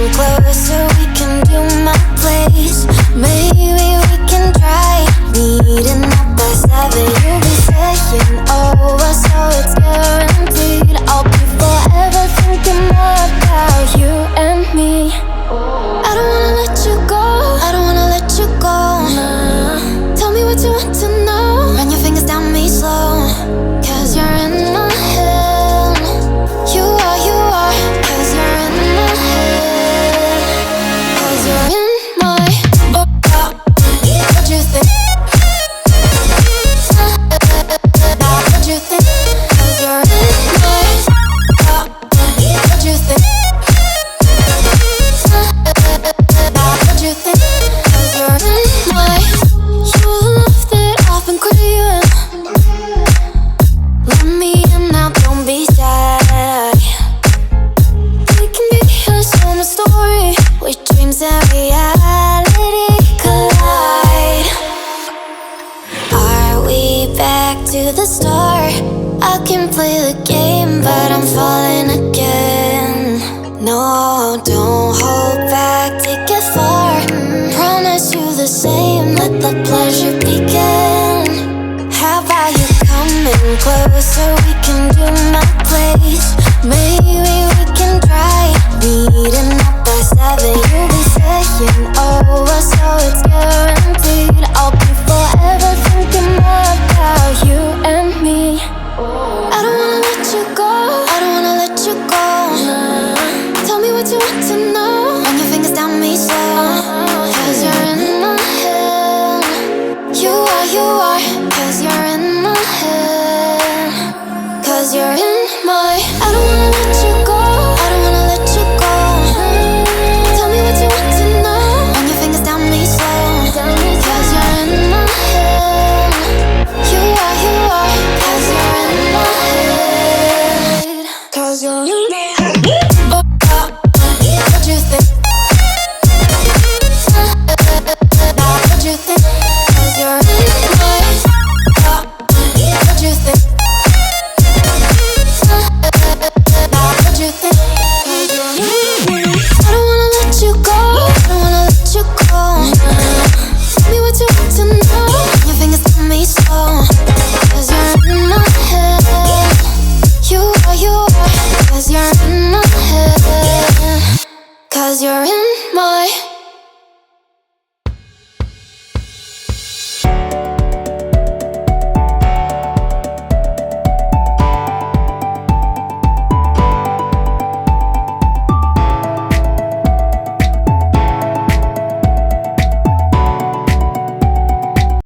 coming closer, we can do my place. Maybe we can try meeting up by 7. You'll be saying over, so it's guaranteed. I'll be forever thinking more about you and me. I don't wanna let you go, I don't wanna let you go. Tell me what you want to know. Run your fingers down me slow, 'cause you're in my head. You are, 'cause you're in my head. 'Cause you're in my what you think? What you think? 'Cause you're in my what you think? What you think? 'Cause you're in my you're the love that I've been craving. Let me in now, don't be shy. We can be a summer story where dreams and reality collide. Are we back to the start? I can play the game, but I'm falling again. No, don't hold back, take it far. Promise you the same, let the pleasure begin. How about you coming closer, we can do my place. Maybe we can try meeting up by 7. You'll be saying over, so it's guaranteed. I'll be forever thinking more about you and me. I don't wanna let you go, I don't wanna let you go. Tell me what you want to know. Run your fingers down me slow, 'cause you're in my head. You are, 'cause you're in my head. 'Cause you're in my I don't wanna let you go, I don't wanna let you go. Tell me what you want to know. Run your fingers down me slow, 'cause you're in my head. You are, 'cause you're in my head. 'Cause you're in my head. What you think? What you think? 'Cause you're in my what you think? What you think? 'Cause you're in I don't wanna let you go, I don't wanna let you go. Tell me what you want to know. Your fingers on me slow, 'cause you're in my head. You are, 'cause you're in my head. 'Cause you're in my